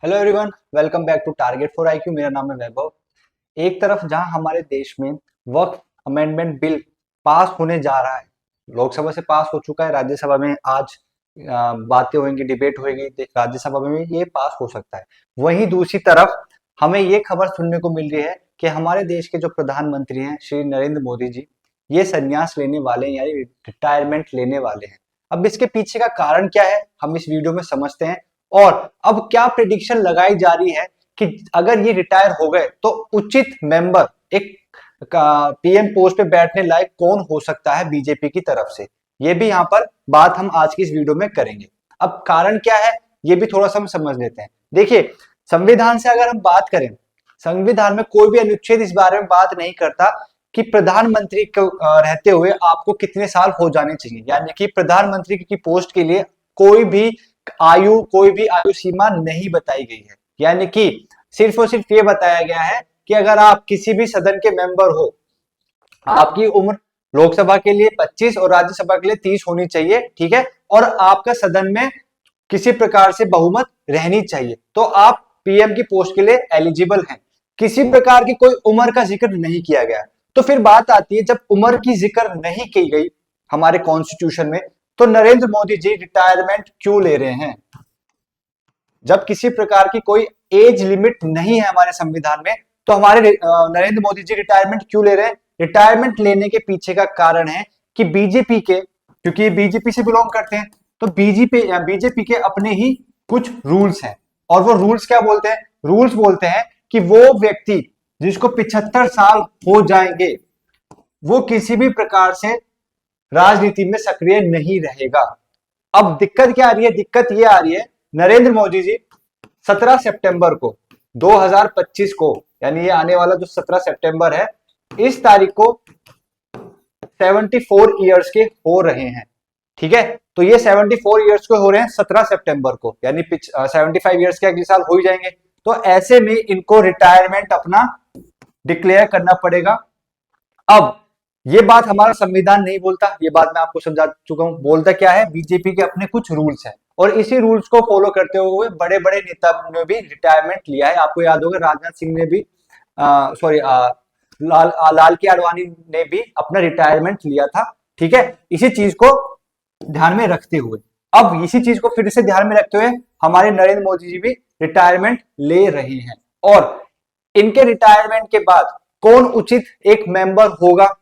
Hello everyone, welcome back to Target for IQ. मेरा नाम है वैभव। एक तरफ जहां हमारे देश में वक्फ अमेंडमेंट बिल पास होने जा रहा है, लोकसभा से पास हो चुका है, राज्यसभा में आज बातें होंगी, डिबेट होगी, राज्यसभा में भी ये पास हो सकता है। वहीं दूसरी तरफ हमें ये खबर सुनने को मिल रही है कि हमारे देश के जो प्रधानमंत्री हैं श्री नरेंद्र मोदी जी, ये संन्यास लेने वाले हैं, यानी रिटायरमेंट लेने वाले हैं। अब इसके पीछे का कारण क्या है, हम इस वीडियो में समझते हैं। और अब क्या प्रिडिक्शन लगाई जा रही है कि अगर ये रिटायर हो गए तो उचित मेंबर, एक पीएम पोस्ट पे बैठने लायक कौन हो सकता है बीजेपी की तरफ से, ये भी यहाँ पर बात हम आज की इस वीडियो में करेंगे। अब कारण क्या है ये भी थोड़ा सा हम समझ लेते हैं। देखिए, संविधान से अगर हम बात करें, संविधान में कोई भी अनुच्छेद इस बारे में बात नहीं करता कि प्रधानमंत्री को रहते हुए आपको कितने साल हो जाने चाहिए, यानी कि प्रधानमंत्री की पोस्ट के लिए कोई भी आयु सीमा नहीं बताई गई है। यानी कि सिर्फ और सिर्फ ये बताया गया है कि अगर आप किसी भी सदन के मेंबर हो, आपकी उम्र लोकसभा के लिए 25 और राज्यसभा के लिए 30 होनी चाहिए, ठीक है, और आपका सदन में किसी प्रकार से बहुमत रहनी चाहिए, तो आप पीएम की पोस्ट के लिए एलिजिबल हैं। किसी प्रकार की कोई उम्र का जिक्र नहीं किया गया। तो फिर बात आती है, जब उम्र की जिक्र नहीं की गई हमारे कॉन्स्टिट्यूशन में, तो नरेंद्र मोदी जी रिटायरमेंट क्यों ले रहे हैं? जब किसी प्रकार की कोई एज लिमिट नहीं है हमारे संविधान में, तो हमारे नरेंद्र मोदी जी रिटायरमेंट क्यों ले रहे हैं? रिटायरमेंट लेने के पीछे का कारण है कि बीजेपी के, क्योंकि बीजेपी से बिलोंग करते हैं, तो बीजेपी के अपने ही कुछ रूल्स हैं। और वो रूल्स क्या बोलते हैं? रूल्स बोलते हैं कि वो व्यक्ति जिसको 75 साल हो जाएंगे, वो किसी भी प्रकार से राजनीति में सक्रिय नहीं रहेगा। अब दिक्कत क्या आ रही है? दिक्कत ये आ रही है, नरेंद्र मोदी जी 17 सितंबर को 2025 को, यानी ये आने वाला जो 17 सितंबर है, इस तारीख को 74 इयर्स के हो रहे हैं। ठीक है, तो ये 74 इयर्स के हो रहे हैं 17 सितंबर को, यानी 75 इयर्स के अगले साल हो ही जाएंगे। तो ऐसे में इनको रिटायरमेंट अपना डिक्लेयर करना पड़ेगा। अब ये बात हमारा संविधान नहीं बोलता, ये बात मैं आपको समझा चुका हूं। बोलता क्या है? बीजेपी के अपने कुछ रूल्स हैं, और इसी रूल्स को फॉलो करते हुए बड़े बड़े नेता ने भी रिटायरमेंट लिया है। आपको याद होगा, राजनाथ सिंह ने भी लाल आडवाणी ने भी अपना रिटायरमेंट लिया था। ठीक है, इसी चीज को ध्यान में रखते हुए, अब इसी चीज को फिर से ध्यान में रखते हुए हमारे नरेंद्र मोदी जी भी रिटायरमेंट ले रहे हैं। और इनके रिटायरमेंट के बाद कौन उचित एक मेंबर होगा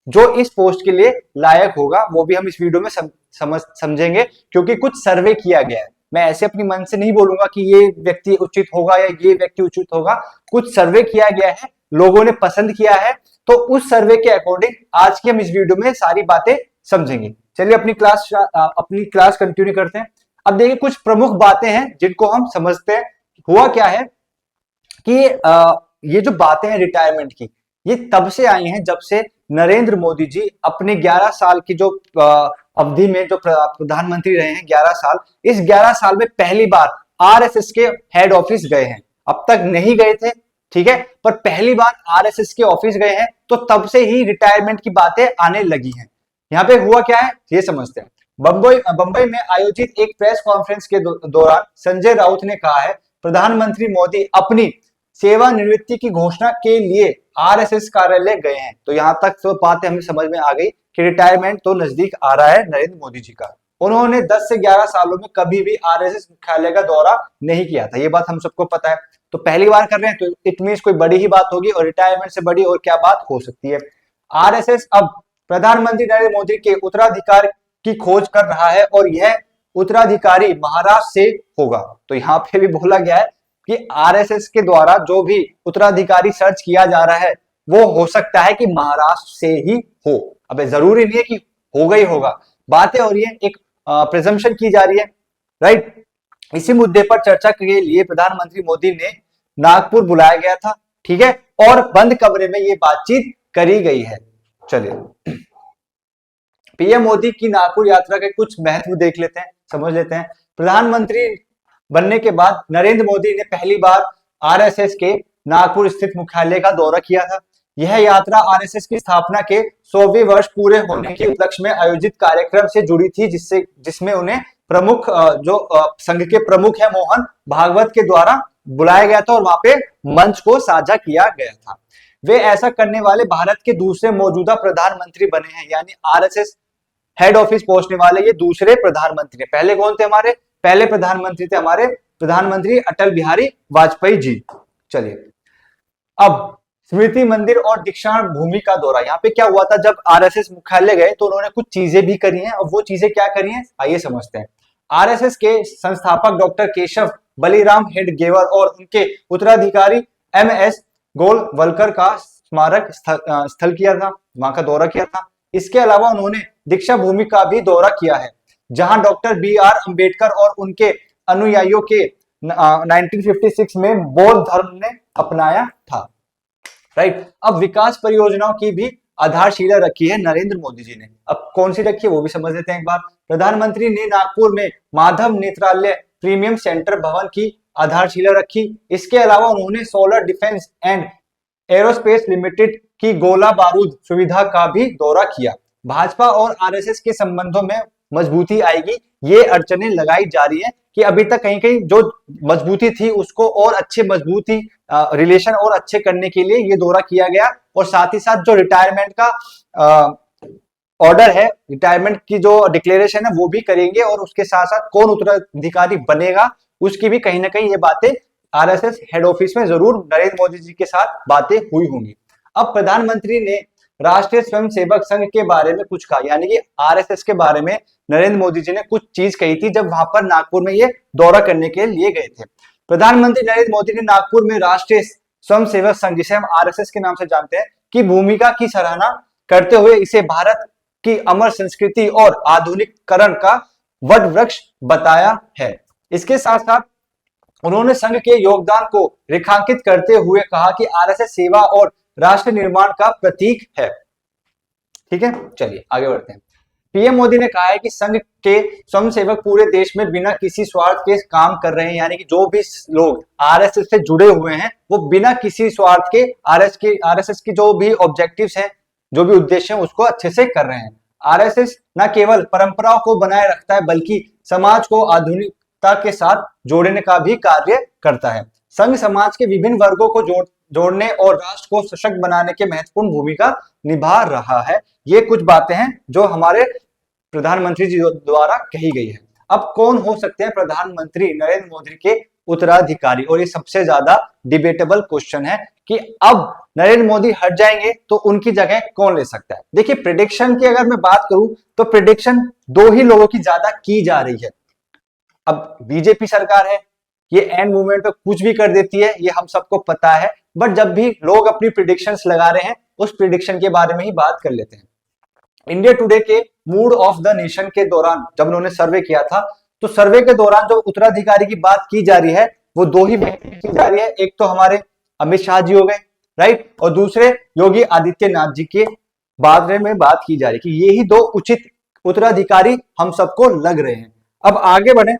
जो इस पोस्ट के लिए लायक होगा, वो भी हम इस वीडियो में समझेंगे, क्योंकि कुछ सर्वे किया गया है। मैं ऐसे अपनी मन से नहीं बोलूंगा कि ये व्यक्ति उचित होगा या ये व्यक्ति उचित होगा। कुछ सर्वे किया गया है, लोगों ने पसंद किया है, तो उस सर्वे के अकॉर्डिंग आज की हम इस वीडियो में सारी बातें समझेंगे। चलिए अपनी क्लास कंटिन्यू करते हैं। अब देखिए, कुछ प्रमुख बातें हैं जिनको हम समझते हैं। हुआ क्या है कि ये जो बातें हैं रिटायरमेंट की, ये तब से आई हैं जब से नरेंद्र मोदी जी अपने 11 साल की जो अवधि में जो प्रधानमंत्री रहे हैं, 11 साल, इस 11 साल में पहली बार आरएसएस के हेड ऑफिस गए हैं। अब तक नहीं गए थे, ठीक है, पर पहली बार आरएसएस के ऑफिस गए हैं, तो तब से ही रिटायरमेंट की बातें आने लगी हैं। यहाँ पे हुआ क्या है ये समझते हैं। बंबई में आयोजित एक प्रेस कॉन्फ्रेंस के दौरान संजय राउत ने कहा है, प्रधानमंत्री मोदी अपनी सेवानिवृत्ति की घोषणा के लिए आरएसएस कार्यालय गए हैं। तो यहां तक तो बातें हमें समझ में आ गई कि रिटायरमेंट तो नजदीक आ रहा है नरेंद्र मोदी जी का। उन्होंने 10 से 11 सालों में कभी भी आरएसएस मुख्यालय का दौरा नहीं किया था, ये बात हम सबको पता है। तो पहली बार कर रहे हैं, तो इट मींस कोई बड़ी ही बात होगी, और रिटायरमेंट से बड़ी और क्या बात हो सकती है। आरएसएस अब प्रधानमंत्री नरेंद्र मोदी के उत्तराधिकार की खोज कर रहा है, और यह उत्तराधिकारी महाराष्ट्र से होगा। तो यहाँ पे भी बोला गया है कि आरएसएस के द्वारा जो भी उत्तराधिकारी सर्च किया जा रहा है, वो हो सकता है कि महाराष्ट्र से ही हो। अब जरूरी नहीं है कि होगा ही होगा, बातें हो रही है, एक प्रिजम्पशन की जा रही है, राइट। इसी मुद्दे पर चर्चा के लिए प्रधानमंत्री मोदी ने नागपुर बुलाया गया था, ठीक है, और बंद कमरे में ये बातचीत करी गई है। चलिए, पीएम मोदी की नागपुर यात्रा के कुछ महत्व देख लेते हैं, समझ लेते हैं। प्रधानमंत्री बनने के बाद नरेंद्र मोदी ने पहली बार आरएसएस के नागपुर स्थित मुख्यालय का दौरा किया था। यह यात्रा आरएसएस की स्थापना के 100वें वर्ष पूरे होने के उपलक्ष्य में आयोजित कार्यक्रम से जुड़ी थी, जिसमें उन्हें प्रमुख संघ के प्रमुख है मोहन भागवत के द्वारा बुलाया गया था और वहां पे मंच को साझा किया गया था। वे ऐसा करने वाले भारत के दूसरे मौजूदा प्रधानमंत्री बने हैं, यानी आरएसएस हेड ऑफिस पहुंचने वाले ये दूसरे प्रधानमंत्री। पहले कौन थे हमारे? पहले प्रधानमंत्री थे हमारे प्रधानमंत्री अटल बिहारी वाजपेयी जी। चलिए अब स्मृति मंदिर और दीक्षांत भूमि का दौरा। यहाँ पे क्या हुआ था, जब आरएसएस मुख्यालय गए तो उन्होंने कुछ चीजें भी करी हैं, और वो चीजें क्या करी हैं आइए समझते हैं। आरएसएस के संस्थापक डॉक्टर केशव बलिराम हेडगेवर और उनके उत्तराधिकारी एमएस गोलवलकर का स्मारक स्थल किया था, वहां का दौरा किया था। इसके अलावा उन्होंने दीक्षा भूमि का भी दौरा किया है, जहां डॉक्टर BR अम्बेडकर और उनके अनुयायियों के 1956 में बौद्ध धर्म ने अपनाया था। राइट, अब विकास परियोजनाओं की भी आधारशिला रखी है नरेंद्र मोदी जी ने। अब कौन सी रखी है वो भी समझ लेते हैं एक बार। प्रधानमंत्री ने नागपुर में माधव नेत्रालय प्रीमियम सेंटर भवन की आधारशिला रखी। इसके अलावा उन्होंने solar defence and aerospace limited की गोला बारूद सुविधा का भी दौरा किया। भाजपा और आरएसएस के संबंधों में मजबूती आएगी, ये अड़चनें लगाई जा रही है कि अभी तक कहीं कहीं जो मजबूती थी उसको और अच्छे मजबूती रिलेशन और अच्छे करने के लिए ये दौरा किया गया। और साथ ही साथ जो रिटायरमेंट का ऑर्डर है, रिटायरमेंट की जो डिक्लेरेशन है वो भी करेंगे, और उसके साथ साथ कौन उत्तराधिकारी बनेगा उसकी भी कहीं ना कहीं ये बातें आरएसएस हेड ऑफिस में जरूर नरेंद्र मोदी जी के साथ बातें हुई होंगी। अब प्रधानमंत्री ने राष्ट्रीय स्वयंसेवक संघ के बारे में कुछ कहा, यानी कि आरएसएस के बारे में नरेंद्र मोदी जी ने कुछ चीज कही थी जब वहां पर नागपुर में ये दौरा करने के लिए गए थे। प्रधानमंत्री नरेंद्र मोदी ने नागपुर में राष्ट्रीय स्वयंसेवक संघ, जिसे हम आरएसएस के नाम से जानते हैं, की भूमिका की सराहना करते हुए इसे भारत की अमर संस्कृति और आधुनिकीकरण का वट वृक्ष बताया है। इसके साथ साथ उन्होंने संघ के योगदान को रेखांकित करते हुए कहा कि आरएसएस सेवा और राष्ट्र निर्माण का प्रतीक है। ठीक है, चलिए आगे बढ़ते हैं। पीएम मोदी ने कहा है कि संघ के स्वयंसेवक पूरे देश में बिना किसी स्वार्थ के काम कर रहे हैं, यानी कि जो भी लोग आरएसएस से जुड़े हुए हैं वो बिना किसी स्वार्थ के आरएसएस की जो भी ऑब्जेक्टिव्स हैं, जो भी उद्देश्य हैं, उसको अच्छे से कर रहे हैं। आरएसएस न केवल परंपराओं को बनाए रखता है बल्कि समाज को आधुनिकता के साथ जोड़ने का भी कार्य करता है। संघ समाज के विभिन्न वर्गों को जोड़ने और राष्ट्र को सशक्त बनाने के महत्वपूर्ण भूमिका निभा रहा है। ये कुछ बातें हैं जो हमारे प्रधानमंत्री जी द्वारा कही गई है। अब कौन हो सकते हैं प्रधानमंत्री नरेंद्र मोदी के उत्तराधिकारी, और ये सबसे ज्यादा डिबेटेबल क्वेश्चन है कि अब नरेंद्र मोदी हट जाएंगे तो उनकी जगह कौन ले सकता है। देखिए प्रेडिक्शन की अगर मैं बात करूं तो प्रेडिक्शन दो ही लोगों की ज्यादा की जा रही है। अब बीजेपी सरकार है, ये एंड मूवमेंट पे कुछ भी कर देती है, ये हम सबको पता है, बट जब भी लोग अपनी प्रिडिक्शंस लगा रहे हैं उस प्रिडिक्शन के बारे में ही बात कर लेते हैं। इंडिया टुडे के मूड ऑफ द नेशन के दौरान जब उन्होंने सर्वे किया था तो सर्वे के दौरान जो उत्तराधिकारी की बात की जा रही है वो दो ही व्यक्ति की जा रही है। एक तो हमारे अमित शाह जी हो गए, राइट, और दूसरे योगी आदित्यनाथ जी के बारे में बात की जा रही है कि ये ही दो उचित उत्तराधिकारी हम सबको लग रहे हैं। अब आगे बढ़े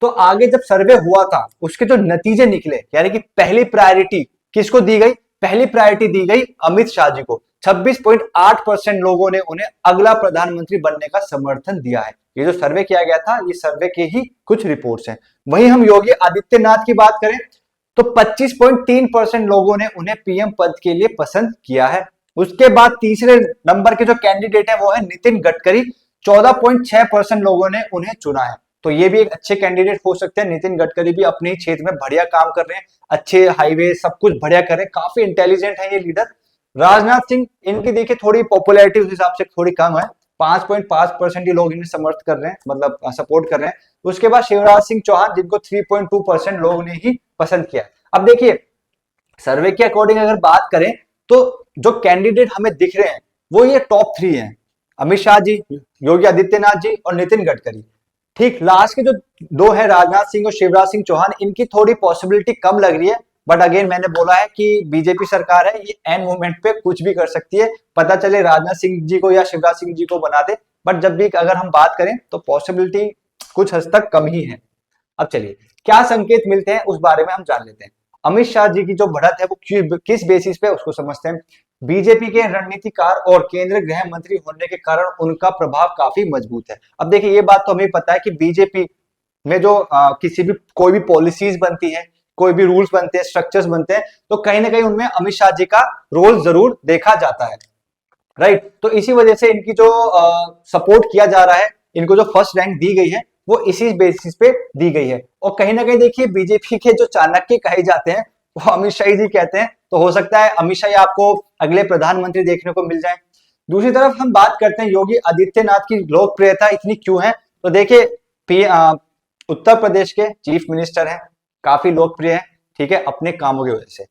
तो आगे जब सर्वे हुआ था उसके जो नतीजे निकले, यानी कि पहली प्रायोरिटी किसको दी गई? पहली प्रायोरिटी दी गई अमित शाह जी को। 26.8% लोगों ने उन्हें अगला प्रधानमंत्री बनने का समर्थन दिया है। ये जो सर्वे किया गया था ये सर्वे के ही कुछ रिपोर्ट्स हैं। वहीं हम योगी आदित्यनाथ की बात करें तो 25.3% लोगों ने उन्हें पीएम पद के लिए पसंद किया है। उसके बाद तीसरे नंबर के जो कैंडिडेट है वो है नितिन गडकरी। 14.6% लोगों ने उन्हें चुना है, तो ये भी एक अच्छे कैंडिडेट हो सकते हैं। नितिन गडकरी भी अपने ही क्षेत्र में बढ़िया काम कर रहे हैं, अच्छे हाईवे सब कुछ बढ़िया कर रहे हैं, काफी इंटेलिजेंट है ये लीडर। राजनाथ सिंह, इनकी देखिए थोड़ी पॉपुलैरिटी उस हिसाब से थोड़ी कम है, 5.5% ही लोग इन्हें समर्थ कर रहे हैं, मतलब सपोर्ट कर रहे हैं। उसके बाद शिवराज सिंह चौहान जिनको 3.2% लोगों ने ही पसंद किया। अब देखिए सर्वे के अकॉर्डिंग अगर बात करें तो जो कैंडिडेट हमें दिख रहे हैं वो ये टॉप 3 हैं, अमित शाह जी, योगी आदित्यनाथ जी और नितिन गडकरी। ठीक लास्ट के जो दो है राजनाथ सिंह और शिवराज सिंह चौहान, इनकी थोड़ी पॉसिबिलिटी कम लग रही है, बट अगेन मैंने बोला है कि बीजेपी सरकार है, ये एंड मोमेंट पे कुछ भी कर सकती है, पता चले राजनाथ सिंह जी को या शिवराज सिंह जी को बना दे, बट जब भी अगर हम बात करें तो पॉसिबिलिटी कुछ हद तक कम ही है। अब चलिए क्या संकेत मिलते हैं उस बारे में हम जान लेते हैं। अमित शाह जी की जो बढ़त है वो किस बेसिस पे, उसको समझते हैं। बीजेपी के रणनीतिकार और केंद्रीय गृह मंत्री होने के कारण उनका प्रभाव काफी मजबूत है। अब देखिए ये बात तो हमें पता है कि बीजेपी में जो किसी भी कोई भी पॉलिसीज बनती है, कोई भी रूल्स बनते हैं, स्ट्रक्चर्स बनते हैं, तो कहीं ना कहीं उनमें अमित शाह जी का रोल जरूर देखा जाता है, राइट। तो इसी वजह से इनकी जो सपोर्ट किया जा रहा है, इनको जो फर्स्ट रैंक दी गई है वो इसी बेसिस पे दी गई है। और कहीं ना कहीं देखिए बीजेपी के जो चाणक्य कहे जाते हैं वो अमित शाह जी कहते हैं, तो हो सकता है अमित शाह आपको अगले प्रधानमंत्री देखने को मिल जाए। दूसरी तरफ हम बात करते हैं योगी आदित्यनाथ की लोकप्रियता इतनी क्यों है, तो देखिए उत्तर प्रदेश के चीफ मिनिस्टर हैं, काफी लोकप्रिय है, ठीक है, अपने कामों की वजह से।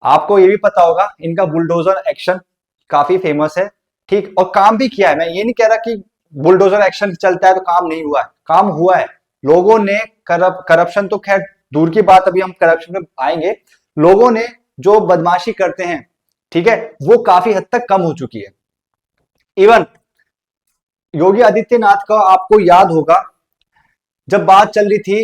आपको ये भी पता होगा इनका बुलडोजर एक्शन काफी फेमस है, ठीक, और काम भी किया है। मैं ये नहीं कह रहा कि बुलडोजर एक्शन चलता है तो काम नहीं हुआ है, काम हुआ है। लोगों ने करप्शन तो खैर दूर की बात, अभी हम करप्शन में आएंगे। लोगों ने जो बदमाशी करते हैं, ठीक है, वो काफी हद तक कम हो चुकी है। इवन योगी आदित्यनाथ का आपको याद होगा जब बात चल रही थी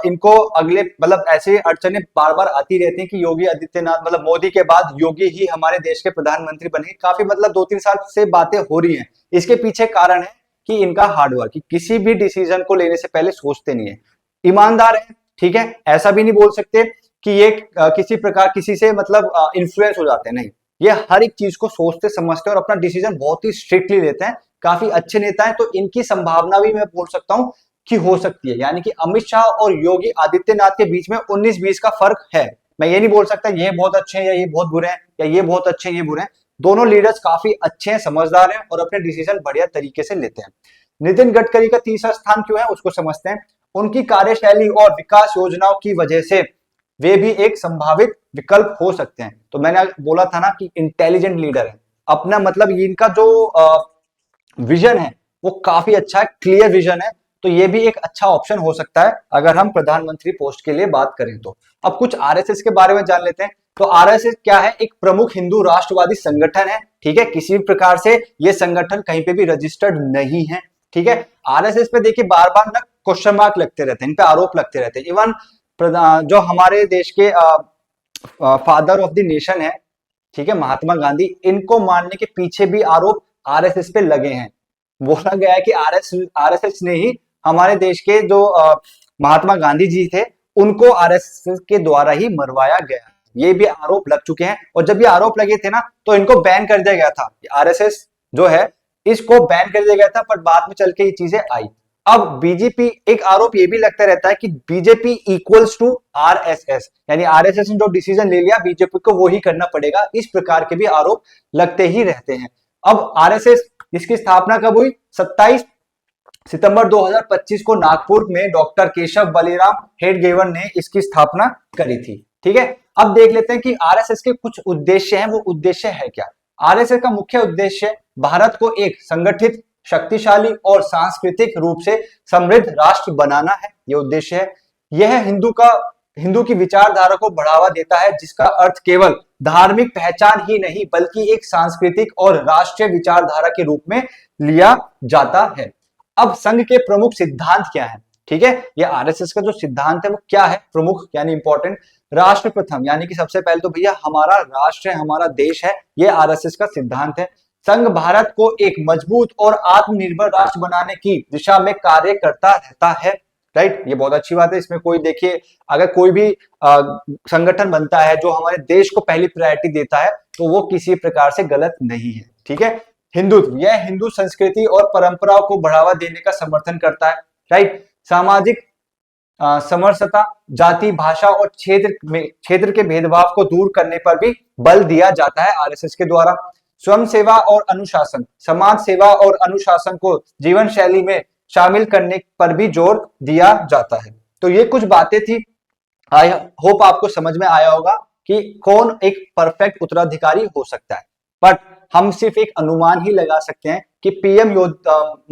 इनको अगले मतलब ऐसे अड़चने बार बार आती रहती हैं कि योगी आदित्यनाथ मतलब मोदी के बाद योगी ही हमारे देश के प्रधानमंत्री बने, काफी मतलब 2-3 साल से बातें हो रही हैं। इसके पीछे कारण है कि इनका हार्डवर्क, कि किसी भी डिसीजन को लेने से पहले सोचते नहीं है, ईमानदार है, ठीक है, ऐसा भी नहीं बोल सकते कि ये किसी प्रकार किसी से मतलब इन्फ्लुएंस हो जाते हैं, नहीं, ये हर एक चीज को सोचते समझते और अपना डिसीजन बहुत ही स्ट्रिक्टली लेते हैं। काफी अच्छे नेता हैं, तो इनकी संभावना भी मैं बोल सकता हूं की हो सकती है, यानी कि अमित शाह और योगी आदित्यनाथ के बीच में 19-20 का फर्क है। मैं ये नहीं बोल सकता ये बहुत अच्छे हैं या ये बहुत बुरे हैं, या ये बहुत अच्छे हैं ये बुरे हैं। दोनों लीडर्स काफी अच्छे हैं, समझदार हैं और अपने डिसीजन बढ़िया तरीके से लेते हैं। नितिन गडकरी का तीसरा स्थान क्यों है उसको समझते हैं। उनकी कार्यशैली और विकास योजनाओं की वजह से वे भी एक संभावित विकल्प हो सकते हैं। तो मैंने बोला था ना कि इंटेलिजेंट लीडर है, अपना मतलब इनका जो विजन है वो काफी अच्छा है, क्लियर विजन है, तो ये भी एक अच्छा ऑप्शन हो सकता है अगर हम प्रधानमंत्री पोस्ट के लिए बात करें तो। अब कुछ आरएसएस के बारे में जान लेते हैं। तो आरएसएस क्या है, एक प्रमुख हिंदू राष्ट्रवादी संगठन है, ठीक है, किसी भी प्रकार से ये संगठन कहीं पे भी रजिस्टर्ड नहीं है, ठीक है। आरएसएस पे देखिए बार बार ना क्वेश्चन मार्क लगते रहते हैं, इन पे आरोप लगते रहते हैं। इवन जो हमारे देश के फादर ऑफ द नेशन है, ठीक है, महात्मा गांधी, इनको मारने के पीछे भी आरोप आरएसएस पे लगे हैं। बोला गया है कि आरएसएस ने ही हमारे देश के जो महात्मा गांधी जी थे उनको आरएसएस के द्वारा ही मरवाया गया, ये भी आरोप लग चुके हैं। और जब ये आरोप लगे थे ना तो इनको बैन कर दिया गया था, आरएसएस जो है इसको बैन कर दिया गया था, पर बाद में चल के ये चीजें आई। अब बीजेपी, एक आरोप ये भी लगता रहता है कि बीजेपी इक्वल्स टू आरएसएस, यानी आरएसएस ने जो डिसीजन ले लिया बीजेपी को वो ही करना पड़ेगा, इस प्रकार के भी आरोप लगते ही रहते हैं। अब आरएसएस इसकी स्थापना कब हुई, 27 सितंबर 2025 को नागपुर में डॉक्टर केशव बलिराम हेडगेवर ने इसकी स्थापना करी थी, ठीक है। अब देख लेते हैं कि आरएसएस के कुछ उद्देश्य हैं, वो उद्देश्य है क्या। आरएसएस का मुख्य उद्देश्य भारत को एक संगठित, शक्तिशाली और सांस्कृतिक रूप से समृद्ध राष्ट्र बनाना है, ये उद्देश्य है। यह हिंदू की विचारधारा को बढ़ावा देता है, जिसका अर्थ केवल धार्मिक पहचान ही नहीं बल्कि एक सांस्कृतिक और राष्ट्रीय विचारधारा के रूप में लिया जाता है। अब संघ के प्रमुख सिद्धांत क्या है, ठीक है, ये आरएसएस का जो सिद्धांत है वो क्या है, प्रमुख यानी इंपॉर्टेंट। राष्ट्र प्रथम, यानी कि सबसे पहले तो भैया हमारा राष्ट्र है, हमारा देश है, ये आरएसएस का सिद्धांत है। संघ भारत को एक मजबूत और आत्मनिर्भर राष्ट्र बनाने की दिशा में कार्य करता रहता है, राइट, ये बहुत अच्छी बात है। इसमें कोई देखिए अगर कोई भी संगठन बनता है जो हमारे देश को पहली प्रायोरिटी देता है तो वो किसी प्रकार से गलत नहीं है, ठीक है। हिंदुत्व, यह हिंदू संस्कृति और परंपराओं को बढ़ावा देने का समर्थन करता है, राइट। सामाजिक समरसता, जाति, भाषा और क्षेत्र के भेदभाव को दूर करने पर भी बल दिया जाता है आरएसएस के द्वारा। स्वयं सेवा और अनुशासन, समाज सेवा और अनुशासन को जीवन शैली में शामिल करने पर भी जोर दिया जाता है। तो ये कुछ बातें थी, आई होप आपको समझ में आया होगा कि कौन एक परफेक्ट उत्तराधिकारी हो सकता है। बट हम सिर्फ एक अनुमान ही लगा सकते हैं कि पीएम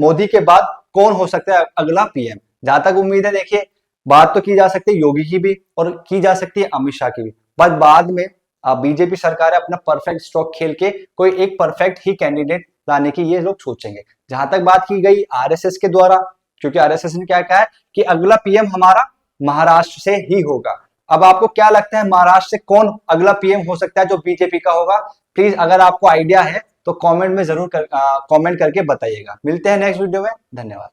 मोदी के बाद कौन हो सकता है अगला पीएम। जहां तक उम्मीद है देखिए बात तो की जा सकती है योगी की भी और की जा सकती है अमित शाह की भी, बट बाद में बीजेपी सरकार अपना परफेक्ट स्ट्रोक खेल के कोई एक परफेक्ट ही कैंडिडेट लाने की ये लोग सोचेंगे। जहां तक बात की गई आरएसएस के द्वारा, क्योंकि आरएसएस ने क्या कहा है कि अगला पीएम हमारा महाराष्ट्र से ही होगा। अब आपको क्या लगता है महाराष्ट्र से कौन अगला पीएम हो सकता है जो बीजेपी का होगा? प्लीज अगर आपको आइडिया है तो कमेंट में जरूर कमेंट करके बताइएगा। मिलते हैं नेक्स्ट वीडियो में, धन्यवाद।